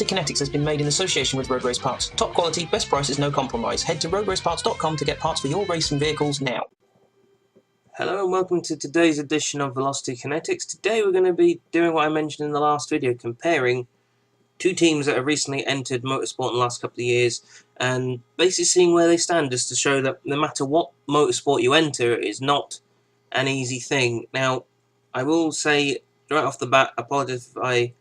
Kinetics has been made in association with Road Race Parts. Top quality, best prices, no compromise. Head to roadraceparts.com to get parts for your racing vehicles now. Hello and welcome to today's edition of Velocity Kinetics. Today we're going to be doing what I mentioned in the last video, comparing two teams that have recently entered motorsport in the last couple of years and basically seeing where they stand, just to show that no matter what motorsport you enter, it is not an easy thing. Now, I will say right off the bat, apologize if I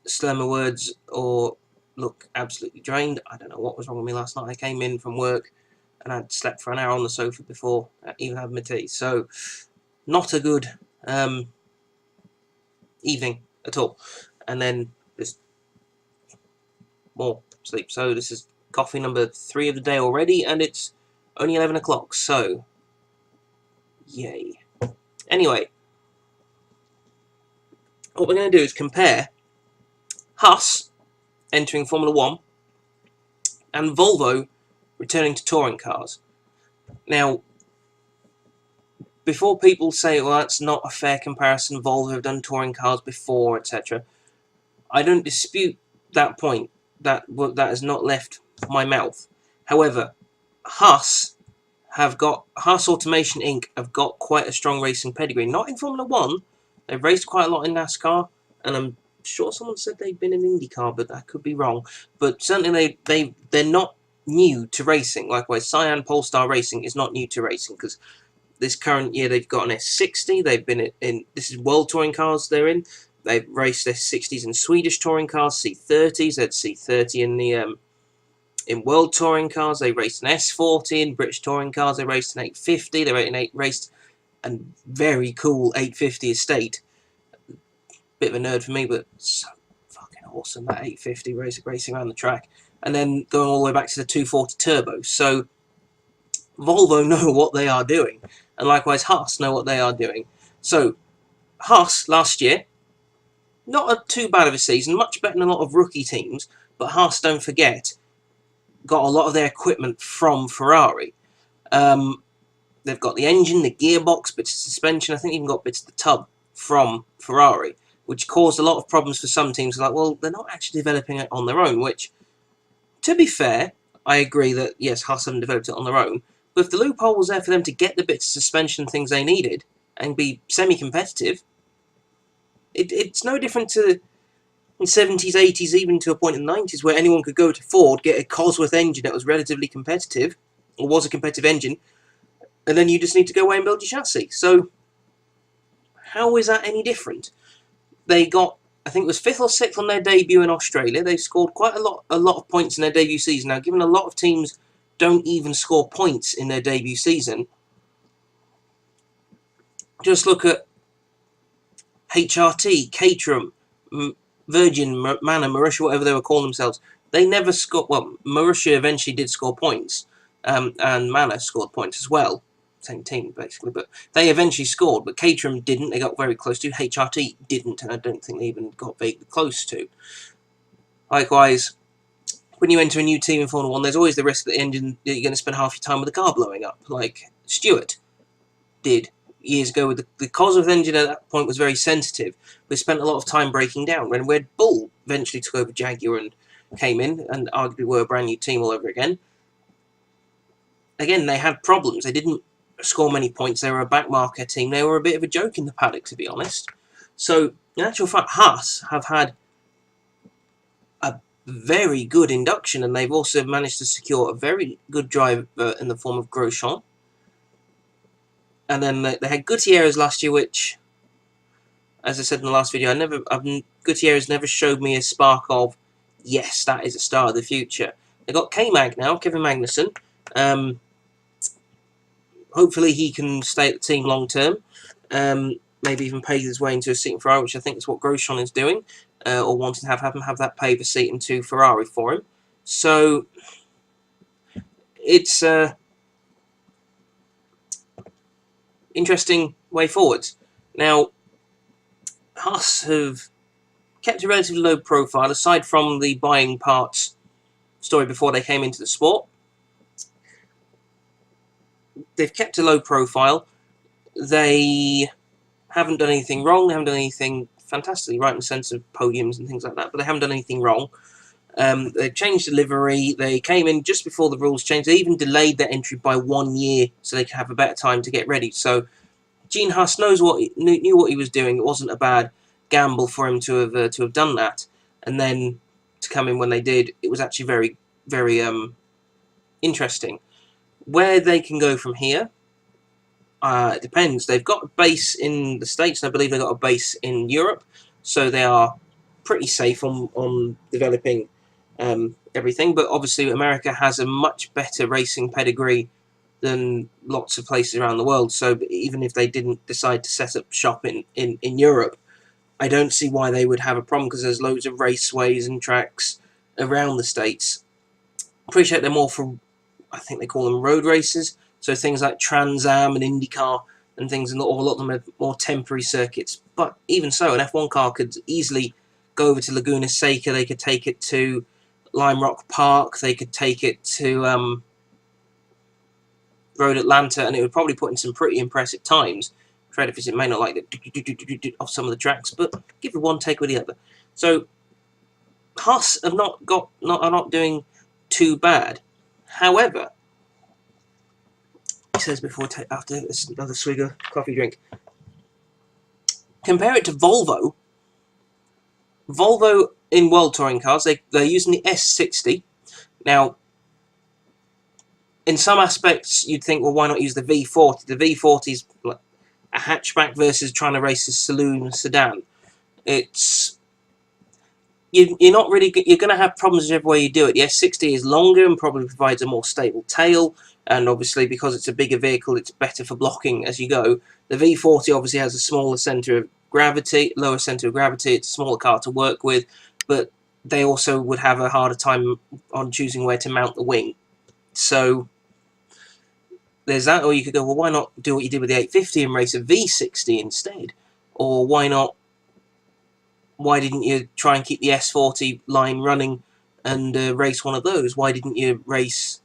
slur my words or look absolutely drained. I don't know what was wrong with me last night. I came in from work and I'd slept for an hour on the sofa before I even had my tea. So, not a good evening at all. And then just more sleep. So this is coffee number 3 of the day already, and it's only 11 o'clock. So, yay. Anyway, what we're going to do is compare Haas entering Formula 1 and Volvo returning to touring cars. Now, before people say, well, that's not a fair comparison, Volvo have done touring cars before, etc., I don't dispute that point. That has not left my mouth. However, Haas Automation Inc. have got quite a strong racing pedigree. Not in Formula 1. They've raced quite a lot in NASCAR, and I'm sure someone said they've been in IndyCar, but I could be wrong. But certainly they're not new to racing. Likewise, Haas and Polestar Racing is not new to racing, because this current year they've got an S60. They've been in this is World Touring Cars they're in. They've raced S60s in Swedish touring cars, C30s. They had C30 in the in World Touring Cars. They raced an S40 in British touring cars. They raced an 850. They raced a very cool 850 estate. Bit of a nerd for me, but so fucking awesome, that 850 racing around the track. And then going all the way back to the 240 turbo. So Volvo know what they are doing, and likewise Haas know what they are doing. So Haas last year, not too bad of a season, much better than a lot of rookie teams, but Haas, don't forget, got a lot of their equipment from Ferrari. They've got the engine, the gearbox, bits of suspension, I think even got bits of the tub from Ferrari, which caused a lot of problems for some teams. Like, well, they're not actually developing it on their own, which, to be fair, I agree that, yes, Haas haven't developed it on their own, but if the loophole was there for them to get the bits of suspension and things they needed and be semi-competitive, it's no different to the 70s, 80s, even to a point in the 90s, where anyone could go to Ford, get a Cosworth engine that was relatively competitive, or was a competitive engine, and then you just need to go away and build your chassis. So, how is that any different? They got, I think it was 5th or 6th on their debut in Australia. They scored quite a lot of points in their debut season. Now, given a lot of teams don't even score points in their debut season, just look at HRT, Caterham, Virgin, Manor, Marussia, whatever they were calling themselves. They never scored. Well, Marussia eventually did score points, and Manor scored points as well. Same team, basically, but they eventually scored. But Caterham didn't. They got very close to. HRT didn't, and I don't think they even got very close to. Likewise, when you enter a new team in Formula 1, there's always the risk that the engine, that you're going to spend half your time with the car blowing up, like Stewart did years ago with the Cosworth engine. At that point was very sensitive. We spent a lot of time breaking down. When Red Bull eventually took over Jaguar and came in and arguably were a brand new team all over again, they had problems. They didn't score many points. They were a backmarker team. They were a bit of a joke in the paddock, to be honest. So, in actual fact, Haas have had a very good induction, and they've also managed to secure a very good driver in the form of Grosjean. And then they had Gutierrez last year, which, as I said in the last video, Gutierrez never showed me a spark of, yes, that is a star of the future. They got K-Mag now, Kevin Magnussen. Hopefully he can stay at the team long term. Maybe even pay his way into a seat in Ferrari, which I think is what Grosjean is doing, or wanting to have him have that pay per seat into Ferrari for him. So it's interesting way forwards. Now, Haas have kept a relatively low profile, aside from the buying parts story before they came into the sport. They've kept a low profile. They haven't done anything wrong. They haven't done anything fantastically, right in the sense of podiums and things like that, but they haven't done anything wrong. They've changed the livery. They came in just before the rules changed. They even delayed their entry by 1 year so they could have a better time to get ready. So Gene Haas knew what he was doing. It wasn't a bad gamble for him to have done that, and then to come in when they did, it was actually very, very interesting. Where they can go from here, it depends. They've got a base in the States, and I believe they've got a base in Europe, so they are pretty safe on developing everything. But obviously, America has a much better racing pedigree than lots of places around the world. So even if they didn't decide to set up shop in Europe, I don't see why they would have a problem, because there's loads of raceways and tracks around the States. Appreciate they're more for, I think they call them road races, so things like Trans Am and IndyCar and things, and a lot of them are more temporary circuits. But even so, an F1 car could easily go over to Laguna Seca. They could take it to Lime Rock Park. They could take it to Road Atlanta, and it would probably put in some pretty impressive times. Credit it may not like the off some of the tracks, but give it one take with the other. So Haas have are not doing too bad. However, he says before after this another swig of coffee drink, compare it to Volvo. Volvo in World Touring cars, they're using the S60. Now, in some aspects, you'd think, well, why not use the V40? The V40 is like a hatchback versus trying to race a saloon sedan. It's you're not really, you're going to have problems whichever way you do it. The S60 is longer and probably provides a more stable tail, and obviously because it's a bigger vehicle, it's better for blocking as you go. The V40 obviously has a smaller centre of gravity, lower centre of gravity. It's a smaller car to work with, but they also would have a harder time on choosing where to mount the wing. So there's that. Or you could go, well, why not do what you did with the 850 and race a V60 instead? Or why didn't you try and keep the S40 line running and race one of those? Why don't you race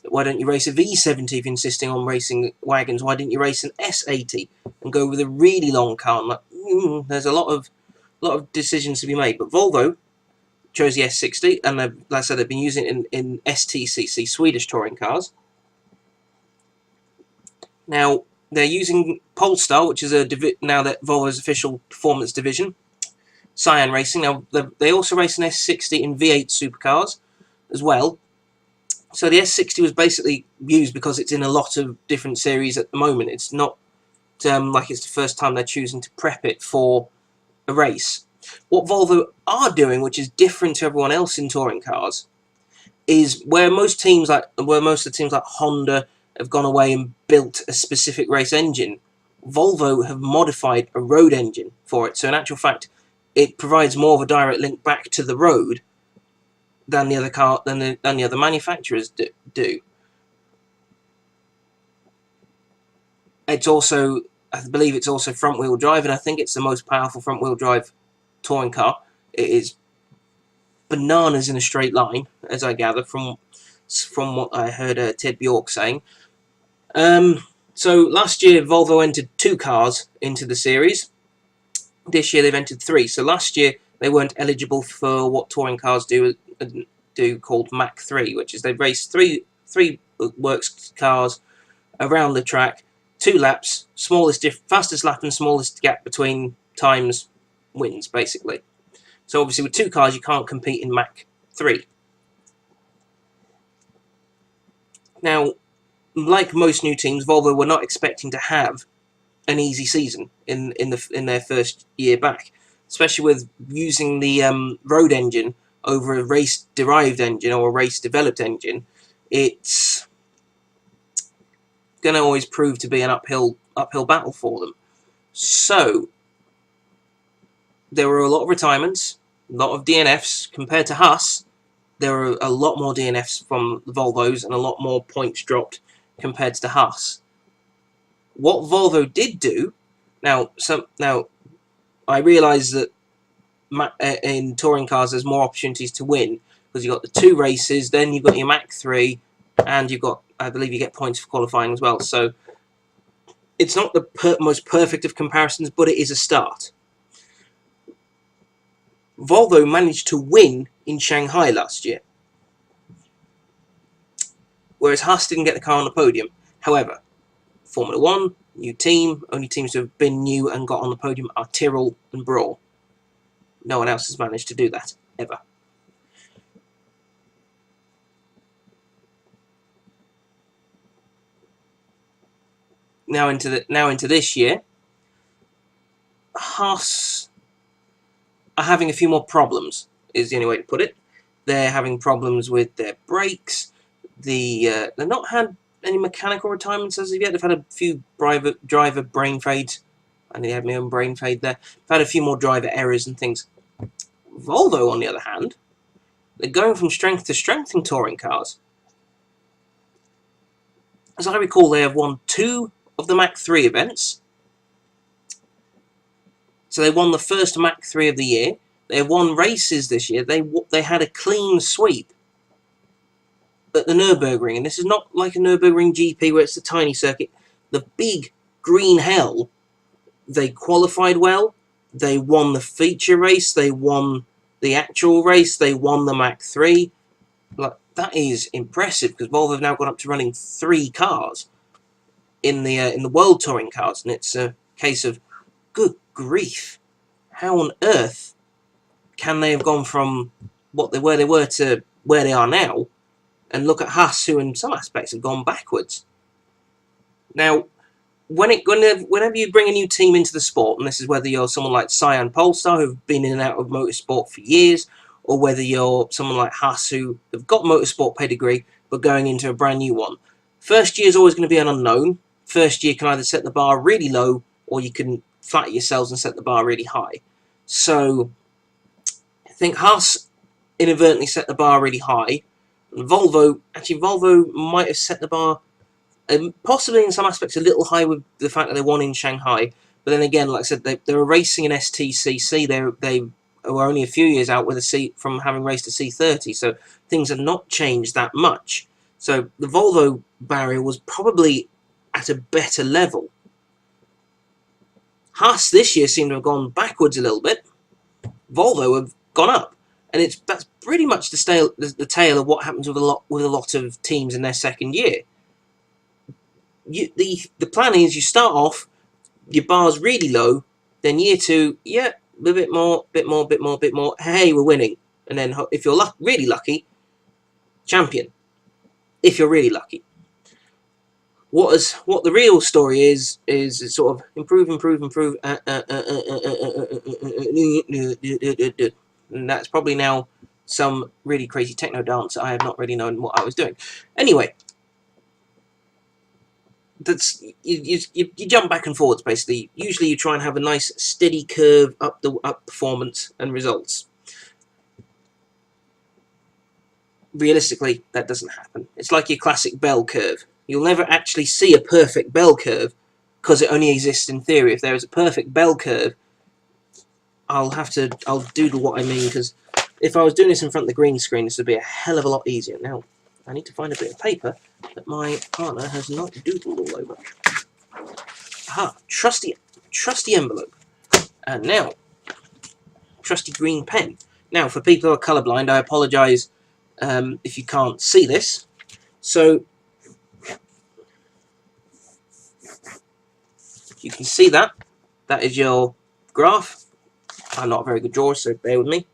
a V70 if you're insisting on racing wagons? Why didn't you race an S80 and go with a really long car? And there's a lot of decisions to be made. But Volvo chose the S60, and like I said, they've been using it in STCC, Swedish touring cars. Now, they're using Polestar, which is now that Volvo's official performance division. Cyan Racing. Now, they also race an S60 in V8 supercars as well. So the S60 was basically used because it's in a lot of different series at the moment. It's not like it's the first time they're choosing to prep it for a race. What Volvo are doing, which is different to everyone else in touring cars, is where most of the teams like Honda have gone away and built a specific race engine, Volvo have modified a road engine for it. So in actual fact, it provides more of a direct link back to the road than the other manufacturers do. It's also, I believe it's also front wheel drive, and I think it's the most powerful front wheel drive touring car. It is bananas in a straight line, as I gather from what I heard Ted Bjork saying. So last year Volvo entered 2 cars into the series. This year they've entered 3. So last year they weren't eligible for what touring cars do called Mach 3, which is they race three works cars around the track, 2 laps, fastest lap and smallest gap between times wins, basically. So obviously with 2 cars you can't compete in Mach 3. Now, like most new teams, Volvo were not expecting to have an easy season in their first year back, especially with using the road engine over a race-derived engine or a race-developed engine. It's going to always prove to be an uphill battle for them. So there were a lot of retirements, a lot of DNFs compared to Haas. There were a lot more DNFs from the Volvos and a lot more points dropped compared to the Haas. What Volvo did do, now I realise that in touring cars there's more opportunities to win because you've got the 2 races, then you've got your Mach 3, and you've got, I believe you get points for qualifying as well. So it's not the most perfect of comparisons, but it is a start. Volvo managed to win in Shanghai last year, whereas Haas didn't get the car on the podium. However, Formula 1, new team, only teams who have been new and got on the podium are Tyrrell and Brawl. No one else has managed to do that, ever. Now into this year, Haas are having a few more problems, is the only way to put it. They're having problems with their brakes. They've not had any mechanical retirements as of yet. They've had a few driver brain fades. I nearly had my own brain fade there. They've had a few more driver errors and things. Volvo, on the other hand, they're going from strength to strength in touring cars. As I recall, they have won 2 of the Mach 3 events. So they won the first Mach 3 of the year. They have won races this year. They had a clean sweep at the Nürburgring. And this is not like a Nürburgring GP where it's a tiny circuit. The big green hell, they qualified well. They won the feature race. They won the actual race. They won the Mach 3. Like, that is impressive because Volvo have now gone up to running 3 cars in the World Touring cars, and it's a case of good grief. How on earth can they have gone from where they were to where they are now? And look at Haas, who in some aspects have gone backwards. Now, whenever you bring a new team into the sport, and this is whether you're someone like Haas and Polestar, who've been in and out of motorsport for years, or whether you're someone like Haas, who have got motorsport pedigree, but going into a brand new one. First year is always going to be an unknown. First year can either set the bar really low, or you can flatter yourselves and set the bar really high. So, I think Haas inadvertently set the bar really high. And Volvo might have set the bar possibly in some aspects a little high with the fact that they won in Shanghai. But then again, like I said, they were racing in STCC. They were only a few years out with from having raced a C30, so things have not changed that much. So the Volvo barrier was probably at a better level. Haas this year seemed to have gone backwards a little bit. Volvo have gone up, and that's pretty much the tale of what happens with a lot of teams in their second year. The plan is you start off, your bar's really low, then year 2, yeah, a bit more. Hey, we're winning, and then if you're really lucky, champion. If you're really lucky. What the real story is sort of improve, and that's probably now some really crazy techno dance. I have not really known what I was doing. Anyway, that's you jump back and forwards basically. Usually you try and have a nice steady curve up performance and results. Realistically, that doesn't happen. It's like your classic bell curve. You'll never actually see a perfect bell curve because it only exists in theory. If there is a perfect bell curve, I'll doodle what I mean, because if I was doing this in front of the green screen, this would be a hell of a lot easier. Now, I need to find a bit of paper that my partner has not doodled all over. Aha, trusty envelope. And now, trusty green pen. Now, for people who are colourblind, I apologise if you can't see this. So, you can see that. That is your graph. I'm not a very good drawer, so bear with me.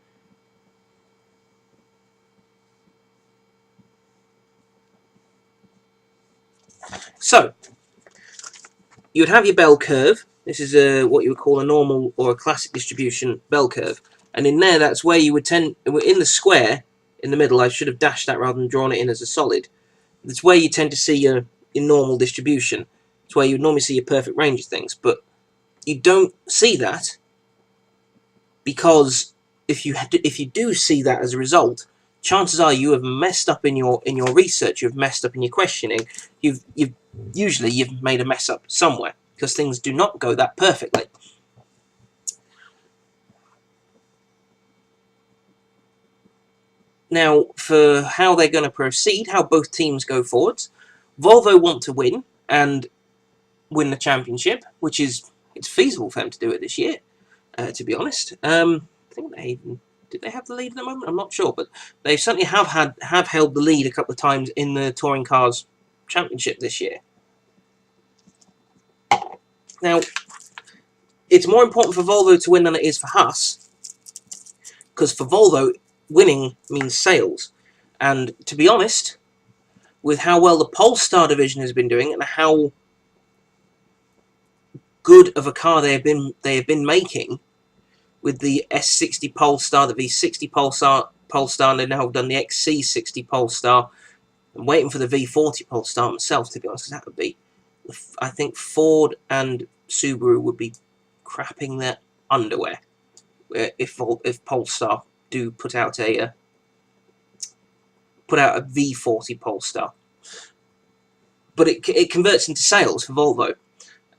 So, you would have your bell curve. This is what you would call a normal or a classic distribution bell curve. And in there, that's where you would in the square, in the middle, I should have dashed that rather than drawn it in as a solid. That's where you tend to see your normal distribution. It's where you would normally see your perfect range of things. But you don't see that because if you do see that as a result, chances are you have messed up in your research. You've messed up in your questioning. You've made a mess up somewhere, because things do not go that perfectly. Now, for how they're going to proceed, how both teams go forwards, Volvo want to win and win the championship, which it's feasible for them to do it this year. To be honest, I think they even Did they have the lead at the moment? I'm not sure, but they certainly have held the lead a couple of times in the Touring Cars Championship this year. Now, it's more important for Volvo to win than it is for Haas, because for Volvo, winning means sales. And to be honest, with how well the Polestar division has been doing and how good of a car they have been making, with the S60 Polestar, the V60 Polestar, and they've now done the XC60 Polestar. I'm waiting for the V40 Polestar myself, to be honest, because that would be, I think Ford and Subaru would be crapping their underwear if Polestar do put out a V40 Polestar. But it converts into sales for Volvo,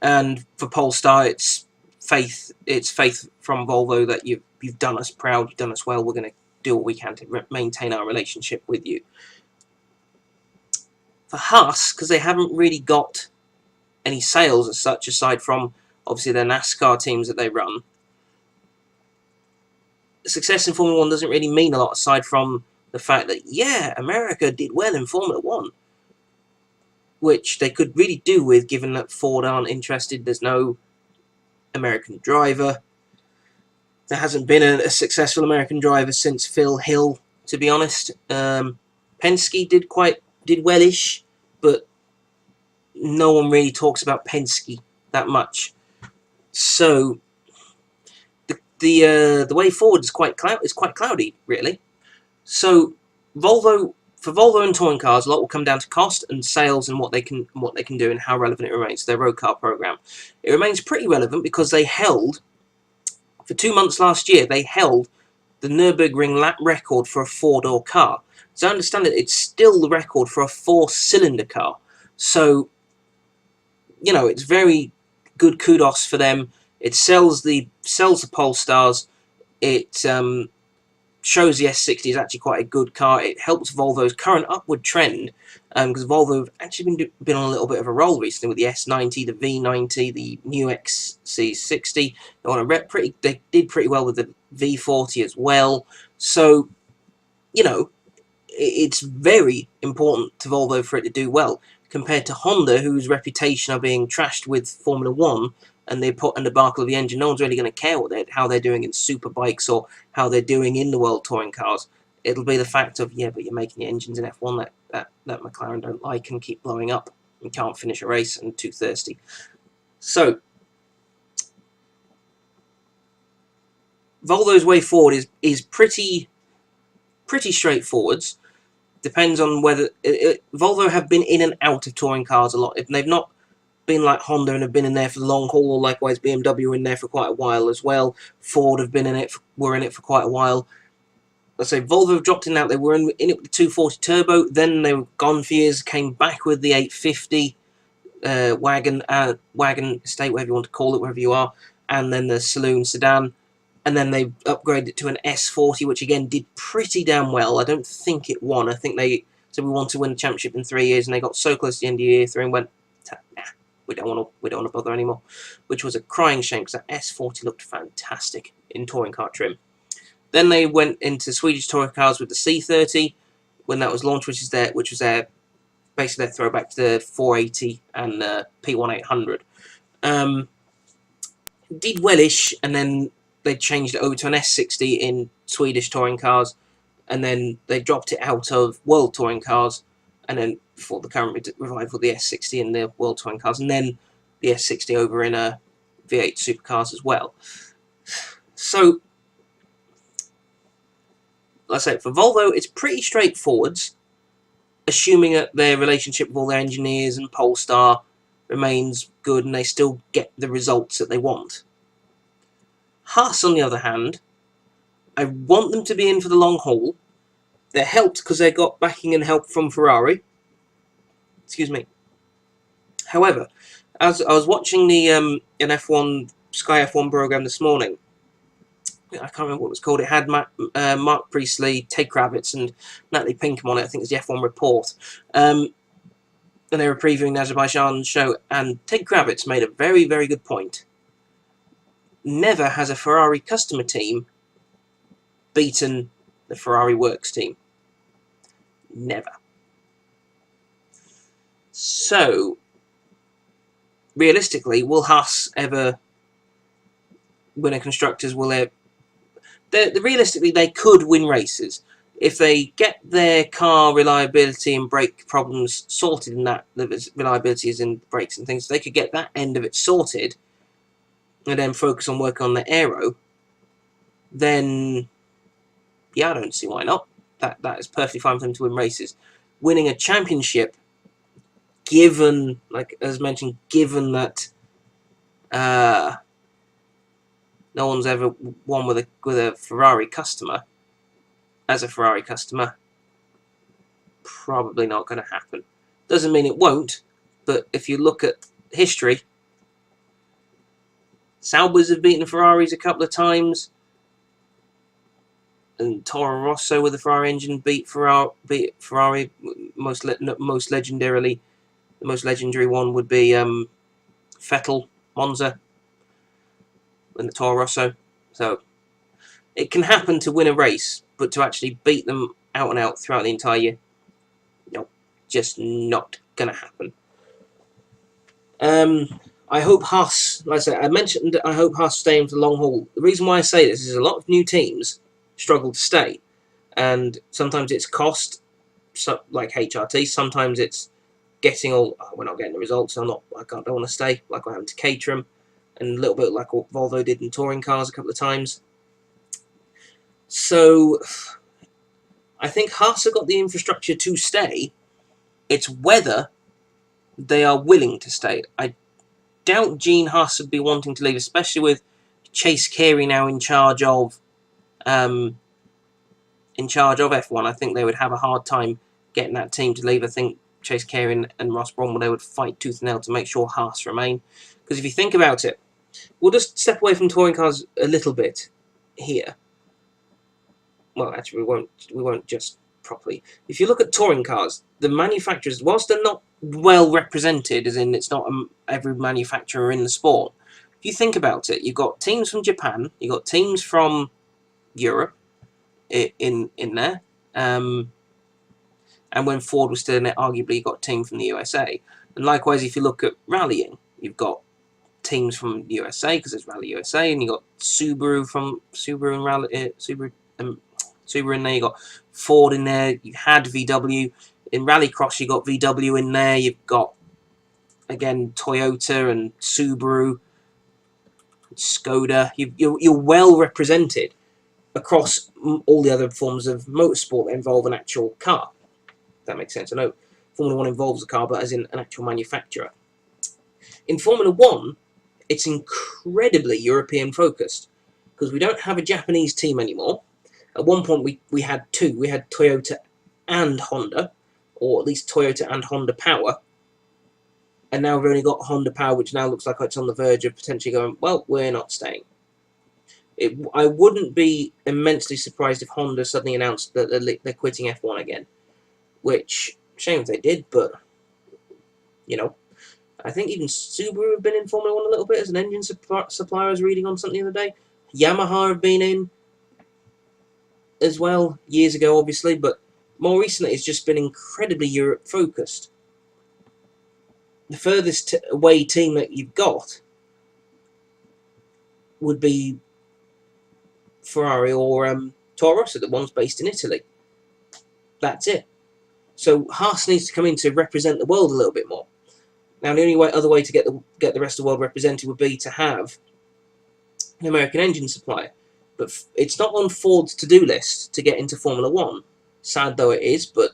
and for Polestar, it's faith from Volvo that you've done us proud, you've done us well. We're going to do what we can to maintain our relationship with you. For Haas, because they haven't really got any sales as such, aside from obviously their NASCAR teams that they run, success in Formula 1 doesn't really mean a lot aside from the fact that, yeah, America did well in Formula 1, which they could really do with, given that Ford aren't interested. There's no American driver. There hasn't been a successful American driver since Phil Hill, to be honest. Penske did well-ish, but no one really talks about Penske that much. So the way forward is quite cloudy, really. So for Volvo and touring cars, a lot will come down to cost and sales and what they can do and how relevant it remains to their road car program. It remains pretty relevant because they held, for 2 months last year, they held the Nürburgring lap record for a 4-door car. So I understand that it's still the record for a 4-cylinder car. So, you know, it's very good kudos for them. It sells the Polestars. It shows the S60 is actually quite a good car. It helps Volvo's current upward trend, because Volvo have actually been on a little bit of a roll recently with the S90, the V90, the new XC60. They did pretty well with the V40 as well. So, you know, it's very important to Volvo for it to do well, compared to Honda, whose reputation are being trashed with Formula 1 and the debacle of the engine. No one's really going to care how they're doing in superbikes or how they're doing in the World Touring Cars. It'll be the fact of, yeah, but you're making the engines in F1 that McLaren don't like and keep blowing up and can't finish a race and too thirsty. So, Volvo's way forward is pretty straightforward. Depends on whether Volvo have been in and out of touring cars a lot. If they've not been like Honda and have been in there for the long haul, or likewise BMW are in there for quite a while as well. Ford have been were in it for quite a while. Let's say Volvo have dropped in and out. They were in it with the 240 turbo, then they were gone for years, came back with the 850 wagon estate, whatever you want to call it, wherever you are, and then the saloon sedan. And then they upgraded it to an S40, which again did pretty damn well. I don't think it won. I think they said we want to win the championship in 3 years, and they got so close to the end of year 3 and went, nah, we don't want to bother anymore, which was a crying shame because that S40 looked fantastic in touring car trim. Then they went into Swedish touring cars with the C30 when that was launched, which was their basically their throwback to the 480 and the P1800. Did wellish, and then they changed it over to an S60 in Swedish touring cars, and then they dropped it out of World Touring Cars, and then before the current revival, the S60 in the World Touring Cars, and then the S60 over in V8 supercars as well. So, like I say, for Volvo, it's pretty straightforward, assuming that their relationship with all their engineers and Polestar remains good and they still get the results that they want. Haas, on the other hand, I want them to be in for the long haul. They're helped because they got backing and help from Ferrari. Excuse me. However, as I was watching the Sky F1 program this morning, I can't remember what it was called. It had Mark Priestley, Ted Kravitz, and Natalie Pinkham on it. I think it's the F1 Report. And they were previewing the Azerbaijan show, and Ted Kravitz made a very, very good point. Never has a Ferrari customer team beaten the Ferrari works team? Never. So, realistically, will Haas ever win a constructors? Will realistically, they could win races if they get their car reliability and brake problems sorted. In that the reliability is in brakes and things, so they could get that end of it sorted, and then focus on working on the aero. Then, yeah, I don't see why not. That is perfectly fine for them to win races. Winning a championship, given, like as mentioned, given that no one's ever won with a Ferrari customer, as a Ferrari customer, probably not going to happen. Doesn't mean it won't, but if you look at history, Saubers have beaten Ferraris a couple of times, and Toro Rosso with the Ferrari engine beat Ferrari most legendarily. The most legendary one would be Vettel, Monza, and the Toro Rosso. So it can happen to win a race, but to actually beat them out and out throughout the entire year, no, just not going to happen. I hope Haas, like I said, I mentioned, I hope Haas stay in for the long haul. The reason why I say this is a lot of new teams struggle to stay, and sometimes it's cost, like HRT. Sometimes it's getting we're not getting the results. So I don't want to stay. Like what happened to Caterham, and a little bit like what Volvo did in touring cars a couple of times. So I think Haas have got the infrastructure to stay. It's whether they are willing to stay. I doubt Gene Haas would be wanting to leave, especially with Chase Carey now in charge of F1. I think they would have a hard time getting that team to leave. I think Chase Carey and Ross Brawn, they would fight tooth and nail to make sure Haas remain. Because if you think about it, we'll just step away from touring cars a little bit here. Well, actually, we won't just properly. If you look at touring cars, the manufacturers, whilst they're not well represented, as in it's not every manufacturer in the sport, if you think about it, you've got teams from Japan, you've got teams from Europe in there, and when Ford was still in it, arguably you got a team from the USA. And likewise, if you look at rallying, you've got teams from the USA because it's Rally USA, and you got Subaru and Rally Subaru in there. You got Ford in there. You had VW in Rallycross. You got VW in there. You've got again Toyota and Subaru, Skoda. You're well represented across all the other forms of motorsport that involve an actual car. If that makes sense. I know Formula 1 involves a car, but as in an actual manufacturer. In Formula 1, it's incredibly European focused because we don't have a Japanese team anymore. At one point, we had two. We had Toyota and Honda, or at least Toyota and Honda Power. And now we've only got Honda Power, which now looks like it's on the verge of potentially going, well, we're not staying. I wouldn't be immensely surprised if Honda suddenly announced that they're quitting F1 again. Which, shame if they did, but, you know. I think even Subaru have been in Formula 1 a little bit as an engine supplier. I was reading on something the other day. Yamaha have been in as well, years ago, obviously, but more recently it's just been incredibly Europe-focused. The furthest away team that you've got would be Ferrari or Toro Rosso, the one's based in Italy. That's it. So Haas needs to come in to represent the world a little bit more. Now, the only other way to get the rest of the world represented would be to have an American engine supplier. But it's not on Ford's to-do list to get into Formula 1. Sad though it is, but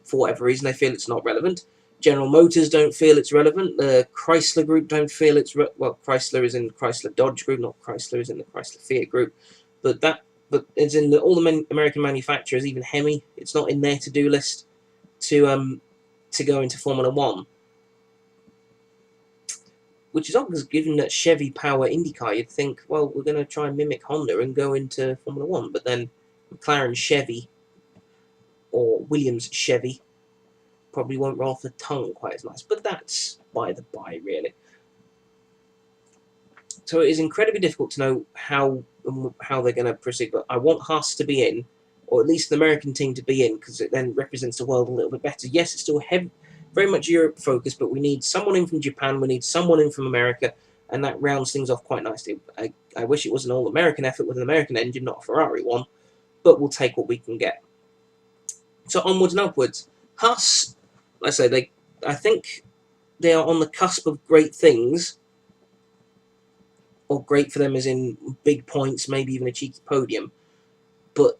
for whatever reason they feel it's not relevant. General Motors don't feel it's relevant. The Chrysler Group don't feel it's well. Chrysler is in Chrysler Dodge Group, not Chrysler is in the Chrysler Fiat Group. But it's in all the American manufacturers, even Hemi. It's not in their to-do list to go into Formula 1. Which is odd because given that Chevy power IndyCar, you'd think, well, we're going to try and mimic Honda and go into Formula 1. But then McLaren Chevy or Williams Chevy probably won't roll off the tongue quite as nice. But that's by the by, really. So it is incredibly difficult to know how they're going to proceed. But I want Haas to be in, or at least the American team to be in, because it then represents the world a little bit better. Yes, it's still very much Europe focused, but we need someone in from Japan, we need someone in from America, and that rounds things off quite nicely. I wish it was an all-American effort with an American engine, not a Ferrari one, but we'll take what we can get. So onwards and upwards. Haas, like I say, I think they are on the cusp of great things, or great for them as in big points, maybe even a cheeky podium, but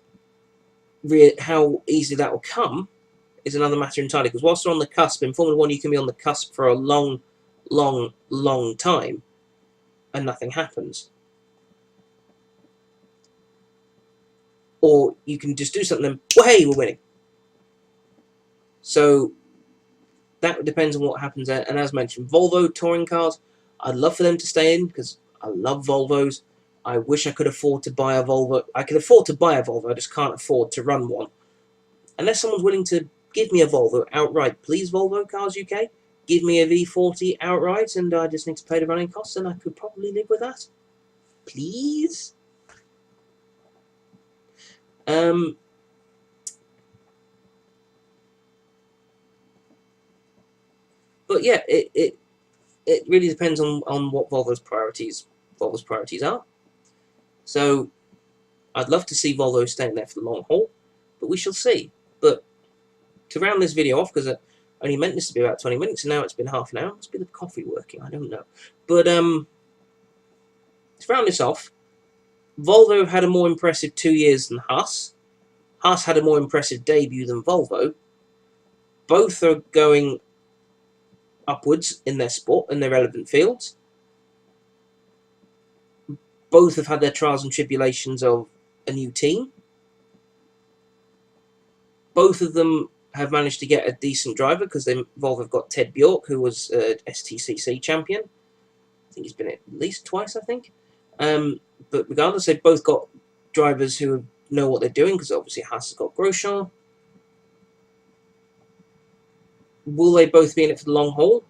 how easily that will come is another matter entirely, because whilst they're on the cusp, in Formula 1 you can be on the cusp for a long, long, long time, and nothing happens. Or you can just do something and, well, hey, we're winning. So that depends on what happens there. And as mentioned, Volvo touring cars, I'd love for them to stay in, because I love Volvos. I wish I could afford to buy a Volvo. I can afford to buy a Volvo, I just can't afford to run one. Unless someone's willing to give me a Volvo outright. Please, Volvo Cars UK, give me a V40 outright, and I just need to pay the running costs, and I could probably live with that. Please? But yeah, it really depends on what Volvo's priorities are. So I'd love to see Volvo staying there for the long haul, but we shall see. But to round this video off, because I only meant this to be about 20 minutes, and now it's been half an hour. Must be the coffee working, I don't know. But to round this off, Volvo have had a more impressive 2 years than Haas. Haas had a more impressive debut than Volvo. Both are going upwards in their sport, in their relevant fields. Both have had their trials and tribulations of a new team. Both of them have managed to get a decent driver, because Volvo have got Ted Bjork, who was STCC champion. I think he's been it at least twice, I think. But regardless, they've both got drivers who know what they're doing, because obviously Haas has got Grosjean. Will they both be in it for the long haul?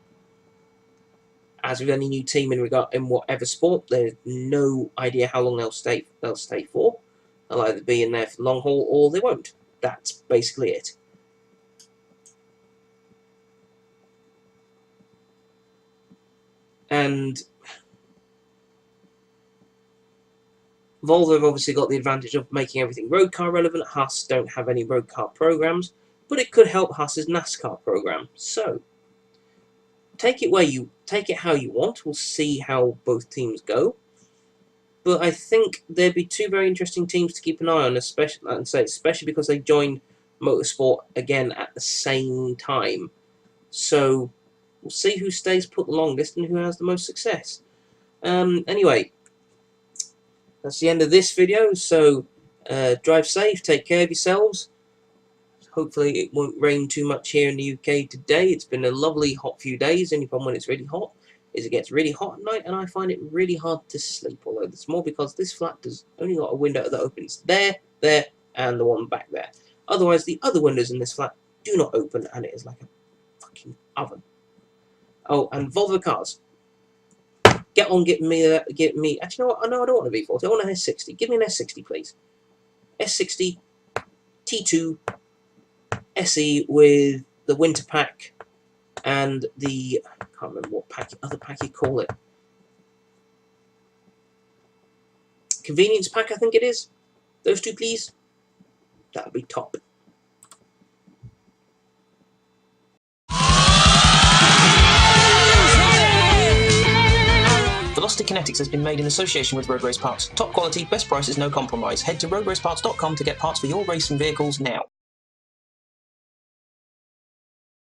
As with any new team in whatever sport, there's no idea how long they'll stay for. They'll either be in there for the long haul or they won't. That's basically it. And Volvo have obviously got the advantage of making everything road car relevant. Haas don't have any road car programs, but it could help Haas's NASCAR program. So take it how you want. We'll see how both teams go. But I think there'd be two very interesting teams to keep an eye on, especially because they joined motorsport again at the same time. So we'll see who stays put the longest and who has the most success. Anyway, that's the end of this video. So drive safe, take care of yourselves. Hopefully it won't rain too much here in the UK today. It's been a lovely hot few days. The only problem when it's really hot is it gets really hot at night, and I find it really hard to sleep. Although it's more because this flat has only got a window that opens there, and the one back there. Otherwise, the other windows in this flat do not open, and it is like a fucking oven. Oh, and Volvo cars. Get on, get me. Actually, you know what? No, I don't want a V40. I want an S60. Give me an S60, please. S60 T2 SE with the winter pack and the, I can't remember what other pack you call it. Convenience pack, I think it is. Those two, please. That would be top. Velocity Kinetics has been made in association with Road Race Parts. Top quality, best prices, no compromise. Head to roadraceparts.com to get parts for your racing vehicles now.